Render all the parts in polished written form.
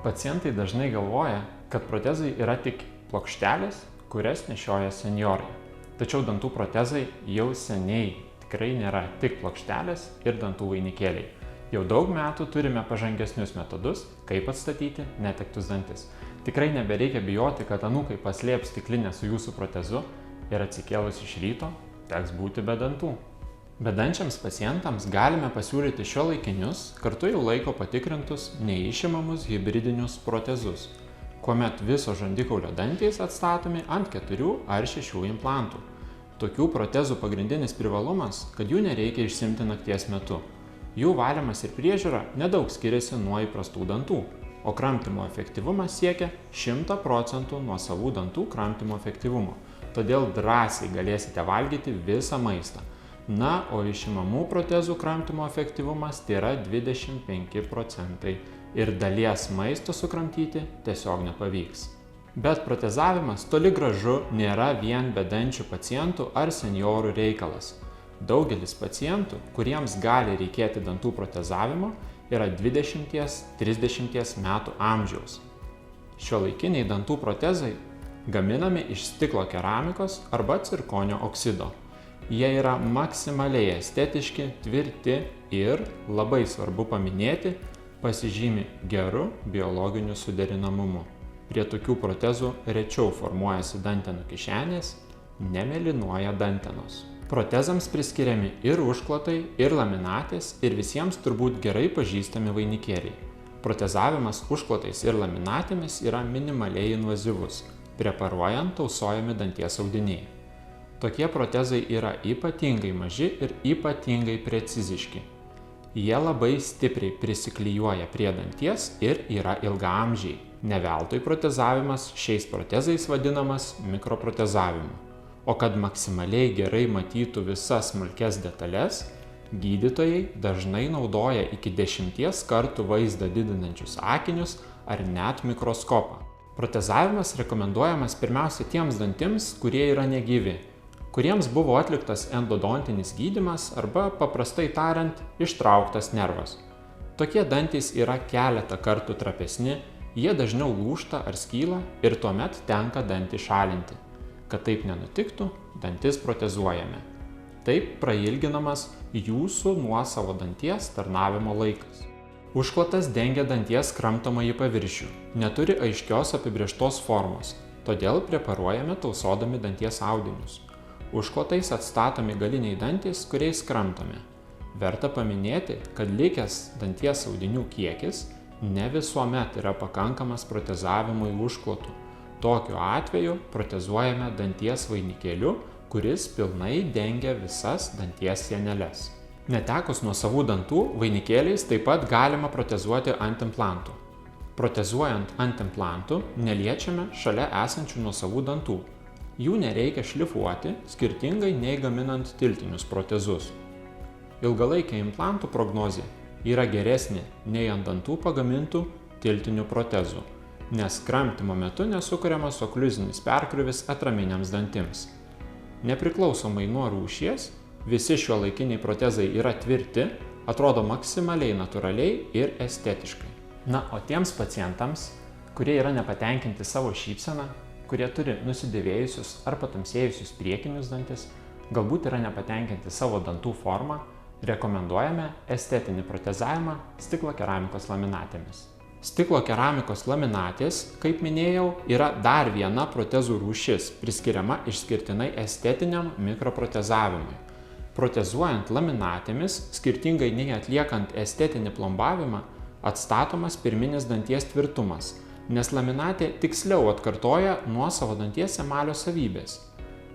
Pacientai dažnai galvoja, kad protezai yra tik plokštelės, kurias nešioja senjorai. Tačiau dantų protezai jau seniai tikrai nėra tik plokštelės ir dantų vainikėliai. Jau daug metų turime pažangesnius metodus, kaip atstatyti netektus dantis. Tikrai nebereikia bijoti, kad anūkai paslėps stiklinę su jūsų protezu ir atsikėlus iš ryto teks būti be dantų. Bedančiams pacientams galime pasiūlyti šiuolaikinius, kartu jau laiko patikrintus, neišimamus hibridinius protezus, kuomet viso žandikaulio dantys atstatomi ant 4 ar 6 implantų. Tokių protezų pagrindinis privalumas, kad jų nereikia išsiimti nakties metu. Jų valymas ir priežiūra nedaug skiriasi nuo įprastų dantų, o kramtymo efektyvumas siekia 100% nuo savų dantų kramtymo efektyvumo. Todėl drąsiai galėsite valgyti visą maistą. Na, o išimamų protezų kramtymo efektyvumas tai yra 25% ir dalies maisto sukramtyti tiesiog nepavyks. Bet protezavimas toli gražu nėra vien bedančių pacientų ar senjorų reikalas. Daugelis pacientų, kuriems gali reikėti dantų protezavimo, yra 20-30 metų amžiaus. Šiuolaikiniai dantų protezai gaminami iš stiklo keramikos arba cirkonio oksido. Jie yra maksimaliai estetiški, tvirti ir, labai svarbu paminėti, pasižymi geru biologiniu suderinamumu. Prie tokių protezų rečiau formuojasi dantenų kišenės, nemėlynuoja dantenos. Protezams priskiriami ir užklotai, ir laminatės, ir visiems turbūt gerai pažįstami vainikėliai. Protezavimas užklotais ir laminatėmis yra minimaliai invazyvus. Preparuojant tausojami danties audiniai. Tokie protezai yra ypatingai maži ir ypatingai preciziški. Jie labai stipriai prisiklijuoja prie danties ir yra ilgaamžiai. Ne veltui protezavimas šiais protezais vadinamas mikroprotezavimu. O kad maksimaliai gerai matytų visas smulkias detalės, gydytojai dažnai naudoja iki 10 kartų vaizdą didinančius akinius ar net mikroskopą. Protezavimas rekomenduojamas pirmiausia tiems dantims, kurie yra negyvi, kuriems buvo atliktas endodontinis gydymas arba, paprastai tariant, ištrauktas nervas. Tokie dantys yra keletą kartų trapesni, jie dažniau lūžta ar skyla ir tuomet tenka dantį šalinti. Kad taip nenutiktų, dantis protezuojame. Taip prailginamas jūsų nuosavo danties tarnavimo laikas. Užklotas dengia danties kramtomąjį paviršių, neturi aiškios apibrėžtos formos, todėl preparuojame tausodami danties audinius. Užklotais atstatomi galiniai dantys, kuriais kramtome. Verta paminėti, kad likęs danties audinių kiekis ne visuomet yra pakankamas protezavimui užklotų. Tokiu atveju protezuojame danties vainikėliu, kuris pilnai dengia visas danties sieneles. Netekus nuosavų dantų, vainikėliais taip pat galima protezuoti ant implantų. Protezuojant ant implantų neliečiame šalia esančių nuosavų dantų. Jų nereikia šlifuoti, skirtingai nei gaminant tiltinius protezus. Ilgalaikė implantų prognozė yra geresnė nei ant dantų pagamintų tiltinių protezų, nes kramtymo metu nesukuriamas okliuzinis perkryvis atraminiams dantims. Nepriklausomai nuo rūšies, visi šiuolaikiniai protezai yra tvirti, atrodo maksimaliai natūraliai ir estetiškai. Na, o tiems pacientams, kurie yra nepatenkinti savo šypseną, kurie turi nusidėvėjusius ar patamsėjusius priekinius dantis, galbūt yra nepatenkinti savo dantų formą, rekomenduojame estetinį protezavimą stiklo keramikos laminatėmis. Stiklo keramikos laminatės, kaip minėjau, yra dar viena protezų rūšis, priskiriama išskirtinai estetiniam mikroprotezavimui. Protezuojant laminatėmis, skirtingai nei atliekant estetinį plombavimą, atstatomas pirminis danties tvirtumas, nes laminatė tiksliau atkartoja nuosavo danties emalio savybės.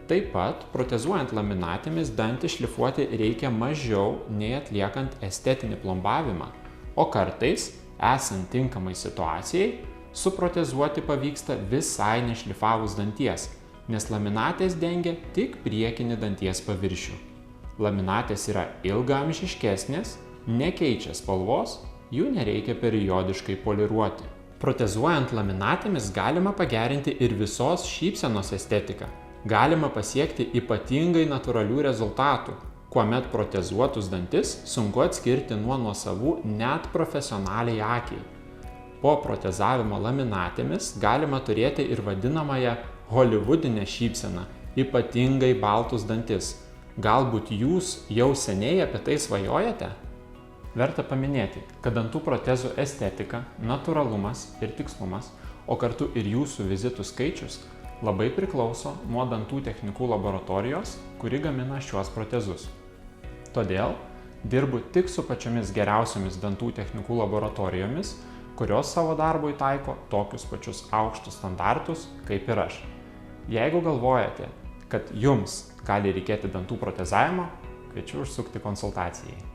Taip pat, protezuojant laminatėmis dantį šlifuoti reikia mažiau nei atliekant estetinį plombavimą, o kartais, esant tinkamai situacijai, suprotezuoti pavyksta visai nešlifavus danties, nes laminatės dengia tik priekinį danties paviršių. Laminatės yra ilgaamžiškesnės, nekeičia spalvos, jų nereikia periodiškai poliruoti. Protezuojant laminatėmis galima pagerinti ir visos šypsenos estetiką. Galima pasiekti ypatingai natūralių rezultatų, kuomet protezuotus dantis sunku atskirti nuo nuosavų net profesionaliai akiai. po protezavimo laminatėmis galima turėti ir vadinamąją holivudinę šypseną, ypatingai baltus dantis. Galbūt jūs jau seniai apie tai svajojate? Verta paminėti, kad dantų protezų estetika, natūralumas ir tikslumas, o kartu ir jūsų vizitų skaičius labai priklauso nuo dantų technikų laboratorijos, kuri gamina šiuos protezus. Todėl dirbu tik su pačiomis geriausiomis dantų technikų laboratorijomis, kurios savo darbui taiko tokius pačius aukštus standartus kaip ir aš. Jeigu galvojate, kad jums gali reikėti dantų protezavimo, kviečiu užsukti konsultacijai.